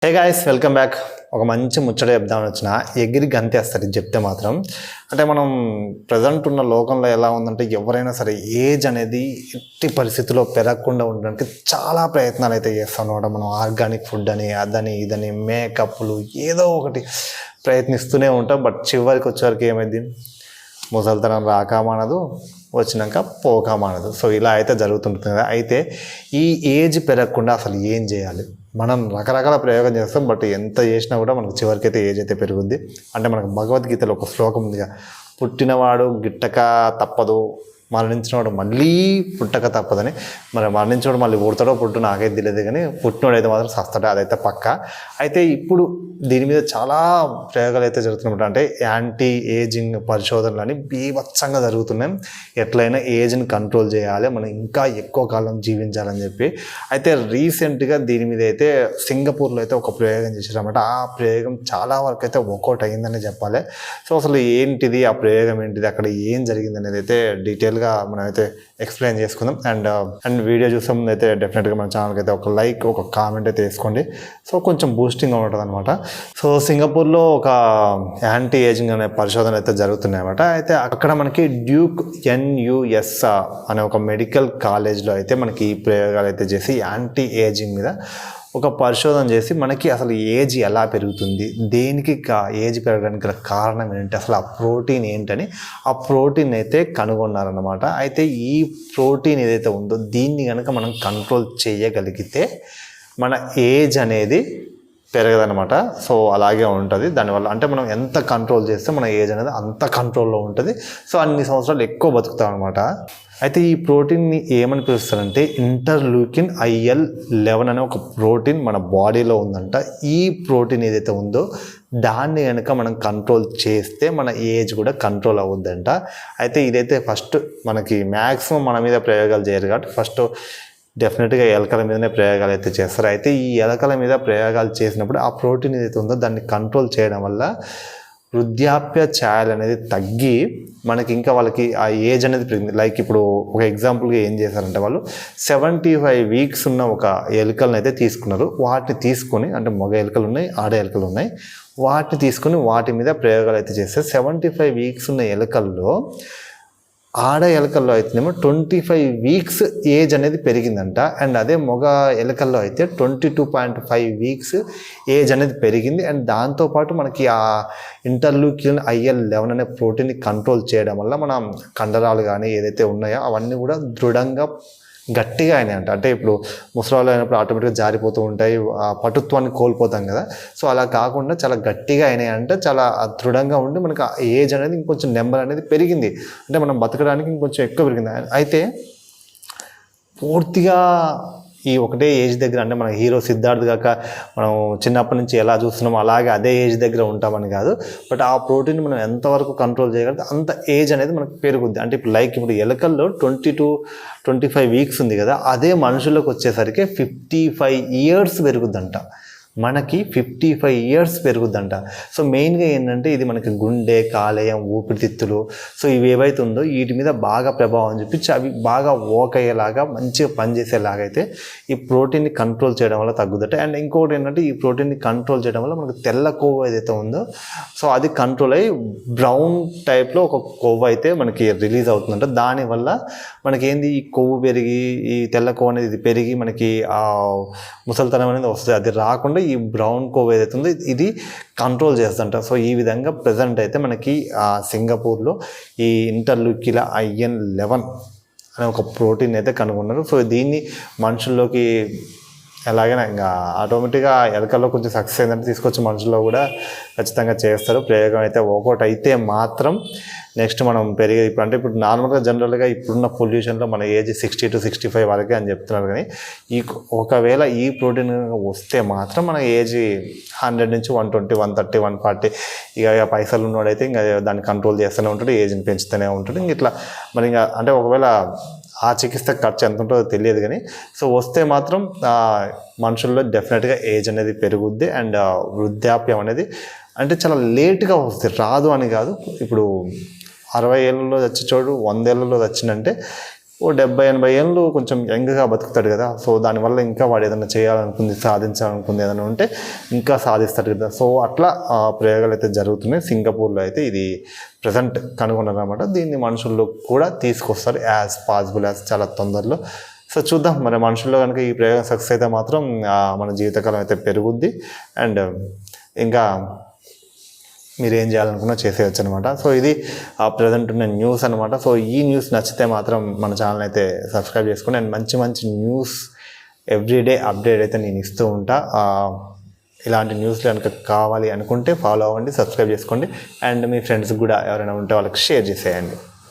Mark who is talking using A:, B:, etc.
A: Hey guys, welcome back. ఒక మంచి ముచ్చట చెప్దామని వచ్చిన ఎగిరి గంతేస్తారు ఇది చెప్తే మాత్రం. అంటే మనం ప్రజెంట్ ఉన్న లోకంలో ఎలా ఉందంటే ఎవరైనా సరే ఏజ్ అనేది ఎట్టి పరిస్థితుల్లో పెరగకుండా ఉండడానికి చాలా ప్రయత్నాలు అయితే చేస్తాం అనమాట. మనం ఆర్గానిక్ ఫుడ్ అని అదని ఇదని మేకప్లు ఏదో ఒకటి ప్రయత్నిస్తూనే ఉంటాం. బట్ చివరికి వచ్చేవరకు ఏమైంది, ముసలితనం రాకమానదు, వచ్చినాక పోకమానదు. సో ఇలా అయితే జరుగుతుంటుంది కదా. అయితే ఈ ఏజ్ పెరగకుండా అసలు ఏం చేయాలి? మనం రకరకాల ప్రయోగం చేస్తాం, బట్ ఎంత చేసినా కూడా మనకు చివరికి అయితే ఏజ్ అయితే పెరుగుద్ది. అంటే మనకు భగవద్గీతలో ఒక శ్లోకం ఉందిగా, పుట్టినవాడు గిట్టక తప్పదు, మరణించినవాడు మళ్ళీ పుట్టక తప్పదని. మరి మరణించినవాడు మళ్ళీ పుడతాడో పుట్టు నాకైతే తెలియదు, కానీ పుట్టినవాడు అయితే మాత్రం సస్తాడు, అదైతే పక్క. అయితే ఇప్పుడు దీని మీద చాలా ప్రయోగాలు అయితే జరుగుతున్నమాట. అంటే యాంటీ ఏజింగ్ పరిశోధనలు అని బీభత్సంగా జరుగుతున్నాయి. ఎట్లయినా ఏజ్ని కంట్రోల్ చేయాలి, మనం ఇంకా ఎక్కువ కాలం జీవించాలని చెప్పి. అయితే రీసెంట్గా దీని మీద అయితే సింగపూర్లో అయితే ఒక ప్రయోగం చేశారన్నమాట. ఆ ప్రయోగం చాలా వరకు అయితే వర్కౌట్ అయ్యిందని చెప్పాలి. సో అసలు ఏంటిది, ఆ ప్రయోగం ఏంటిది, అక్కడ ఏం జరిగింది అనేది అయితే డీటెయిల్గా మనం అయితే ఎక్స్ప్లెయిన్ చేసుకుందాం. అండ్ వీడియో చూసే ముందు అయితే డెఫినెట్గా మన ఛానల్కి అయితే ఒక లైక్, ఒక కామెంట్ అయితే వేసుకోండి. సో కొంచెం బూస్టింగ్ ఉంటుంది అనమాట. సో సింగపూర్లో ఒక యాంటీ ఏజింగ్ అనే పరిశోధన అయితే జరుగుతున్నాయి అనమాట. అయితే అక్కడ మనకి డ్యూక్ NUS అనే ఒక మెడికల్ కాలేజ్లో అయితే మనకి ఈ ప్రయోగాలు అయితే చేసి యాంటీ ఏజింగ్ మీద ఒక పరిశోధన చేసి మనకి అసలు ఏజ్ ఎలా పెరుగుతుంది, దేనికి ఏజ్ పెరగడానికి గల కారణం ఏంటి, అసలు ఆ ప్రోటీన్ ఏంటని ఆ ప్రోటీన్ అయితే కనుగొన్నారన్నమాట. అయితే ఈ ప్రోటీన్ ఏదైతే ఉందో దీన్ని కనుక మనం కంట్రోల్ చేయగలిగితే మన ఏజ్ అనేది పెరగదనమాట. సో అలాగే ఉంటుంది. దానివల్ల అంటే మనం ఎంత కంట్రోల్ చేస్తే మన ఏజ్ అనేది అంత కంట్రోల్లో ఉంటుంది. సో అన్ని సంవత్సరాలు ఎక్కువ బతుకుతాం అనమాట. అయితే ఈ ప్రోటీన్ని ఏమని పిలుస్తారంటే ఇంటర్లూకిన్ IL-11 అనే ఒక ప్రోటీన్ మన బాడీలో ఉందంట. ఈ ప్రోటీన్ ఏదైతే ఉందో దాన్ని కనుక మనం కంట్రోల్ చేస్తే మన ఏజ్ కూడా కంట్రోల్ అవుద్దంట. అయితే ఇదైతే ఫస్ట్ మనకి మ్యాక్సిమం మన మీద ప్రయోగాలు చేయరు కాబట్టి ఫస్ట్ డెఫినెట్గా ఎలకల మీదనే ప్రయోగాలు అయితే చేస్తారు. అయితే ఈ ఎలకల మీద ప్రయోగాలు చేసినప్పుడు ఆ ప్రోటీన్ ఏదైతే ఉందో దాన్ని కంట్రోల్ చేయడం వల్ల వృద్ధాప్య ఛాయలు అనేది తగ్గి మనకి ఇంకా వాళ్ళకి ఆ ఏజ్ అనేది పెరిగింది. లైక్ ఇప్పుడు ఒక ఎగ్జాంపుల్గా ఏం చేశారంటే వాళ్ళు 75 వీక్స్ ఉన్న ఒక ఎలుకలను అయితే తీసుకున్నారు. వాటిని తీసుకొని, అంటే మగ ఎలుకలు ఉన్నాయి, ఆడ ఎలుకలు ఉన్నాయి, వాటిని తీసుకొని వాటి మీద ప్రయోగాలు అయితే చేస్తే 75 వీక్స్ ఉన్న ఎలుకల్లో ఆడ ఎలకల్లో అయితేనేమో 25 వీక్స్ ఏజ్ అనేది పెరిగిందంట. అండ్ అదే మగ ఎలకల్లో అయితే 22.5 వీక్స్ ఏజ్ అనేది పెరిగింది. అండ్ దాంతోపాటు మనకి ఆ ఇంటర్లూకిన్ IL-11 అనే ప్రోటీన్ని కంట్రోల్ చేయడం వల్ల మన కండరాలు కానీ ఏదైతే ఉన్నాయో అవన్నీ కూడా దృఢంగా గట్టిగా అయినాయంట. అంటే ఇప్పుడు ముసలాళ్ళు అయినప్పుడు ఆటోమేటిక్గా జారిపోతూ ఉంటాయి, ఆ పటుత్వాన్ని కోల్పోతాం కదా. సో అలా కాకుండా చాలా గట్టిగా అయినాయంటే చాలా దృఢంగా ఉండి మనకి ఆ ఏజ్ అనేది ఇంకొంచెం నెంబర్ అనేది పెరిగింది. అంటే మనం బతకడానికి ఇంకొంచెం ఎక్కువ పెరిగింది. అయితే పూర్తిగా ఈ ఒకటే ఏజ్ దగ్గర, అంటే మన హీరో సిద్ధార్థ్ కాక మనం చిన్నప్పటి నుంచి ఎలా చూస్తున్నామో అలాగే అదే ఏజ్ దగ్గర ఉంటామని కాదు. బట్ ఆ ప్రోటీన్ మనం ఎంతవరకు కంట్రోల్ చేయగలిగితే అంత ఏజ్ అనేది మనకు పెరుగుద్ది. అంటే ఇప్పుడు లైక్ ఇప్పుడు ఎలకల్లో 22-25 వీక్స్ ఉంది కదా, అదే మనుషులకు వచ్చేసరికి 55 ఇయర్స్ పెరుగుద్దంట. మనకి 55 ఇయర్స్ పెరుగుద్దంట. సో మెయిన్గా ఏంటంటే ఇది మనకి గుండె, కాలేయం, ఊపిరితిత్తులు, సో ఇవి ఏవైతే ఉందో వీటి మీద బాగా ప్రభావం చూపించి అవి బాగా వర్క్ అయ్యేలాగా మంచిగా పనిచేసేలాగా అయితే ఈ ప్రోటీన్ని కంట్రోల్ చేయడం వల్ల తగ్గుదట. అండ్ ఇంకొకటి ఏంటంటే ఈ ప్రోటీన్ని కంట్రోల్ చేయడం వల్ల మనకు తెల్ల కొవ్వు ఏదైతే ఉందో సో అది కంట్రోల్ అయ్యి బ్రౌన్ టైప్లో ఒక కొవ్వు అయితే మనకి రిలీజ్ అవుతుందంట. దానివల్ల మనకి ఏంది, ఈ కొవ్వు పెరిగి ఈ తెల్ల కొవ్వు అనేది పెరిగి మనకి ఆ ముసలితనం అనేది వస్తుంది. అది రాకుండా ఈ బ్రౌన్ కొవ్వు ఏదైతే ఉందో ఇది కంట్రోల్ చేస్తుంట. సో ఈ విధంగా ప్రజెంట్ అయితే మనకి సింగపూర్లో ఈ ఇంటర్లూకిన్ IL-11 అనే ఒక ప్రోటీన్ అయితే కనుగొన్నారు. సో దీన్ని మనుషుల్లోకి ఎలాగైనా ఇంకా ఆటోమేటిక్గా ఎలకల్లో కొంచెం సక్సెస్ అయిందంటే తీసుకొచ్చి మనుషుల్లో కూడా ఖచ్చితంగా చేస్తారు. ప్రయోగం అయితే వర్కౌట్ అయితే మాత్రం నెక్స్ట్ మనం పెరిగే ఇప్పుడు నార్మల్గా జనరల్గా ఇప్పుడున్న పొల్యూషన్లో మన ఏజ్ 60-65 వరకే అని చెప్తున్నారు. కానీ ఒకవేళ ఈ ప్రోటీన్ వస్తే మాత్రం మన ఏజ్ 100 నుంచి 120, 130, 140 ఇక పైసలు ఉన్నవాడైతే ఇంకా దాన్ని కంట్రోల్ చేస్తూనే ఉంటాడు, ఏజ్ని పెంచుతూనే ఉంటాడు. ఇంక ఇట్లా మరి ఇంకా అంటే ఒకవేళ ఆ చికిత్స ఖర్చు ఎంత ఉంటుందో తెలియదు, కానీ సో వస్తే మాత్రం మనుషుల్లో డెఫినెట్గా ఏజ్ అనేది పెరుగుద్ది. అండ్ వృద్ధాప్యం అనేది అంటే చాలా లేట్గా వస్తుంది, రాదు అని కాదు. ఇప్పుడు 60 ఏళ్ళలో వచ్చే చోటు 100 ఏళ్ళలో వచ్చిందంటే ఓ 70-80 ఏళ్ళు కొంచెం యంగ్గా బతుకుతాడు కదా. సో దానివల్ల ఇంకా వాడు ఏదైనా చేయాలనుకుంది, సాధించాలనుకుంది ఏదైనా ఉంటే ఇంకా సాధిస్తాడు కదా. సో అట్లా ప్రయోగాలు అయితే జరుగుతున్నాయి. సింగపూర్లో అయితే ఇది ప్రజెంట్ కనుగొన్నారు అనమాట. దీన్ని మనుషుల్లో కూడా తీసుకొస్తారు యాజ్ పాసిబుల్ యాజ్ చాలా తొందరలో. సో చూద్దాం మరి మనుషుల్లో కనుక ఈ ప్రయోగం సక్సెస్ అయితే మాత్రం మన జీవితకాలం అయితే పెరుగుద్ది. అండ్ ఇంకా మీరు ఏం చేయాలనుకున్నా చేసేయచ్చు అనమాట. సో ఇది ప్రజెంట్ ఉన్న న్యూస్ అనమాట. సో ఈ న్యూస్ నచ్చితే మాత్రం మన ఛానల్ అయితే సబ్స్క్రైబ్ చేసుకోండి. అండ్ మంచి మంచి న్యూస్ ఎవ్రీడే అప్డేట్ అయితే నేను ఇస్తూ ఉంటా. ఇలాంటి న్యూస్లు కనుక కావాలి అనుకుంటే ఫాలో అవ్వండి, సబ్స్క్రైబ్ చేసుకోండి. అండ్ మీ ఫ్రెండ్స్కి కూడా ఎవరైనా ఉంటే వాళ్ళకి షేర్ చేసేయండి.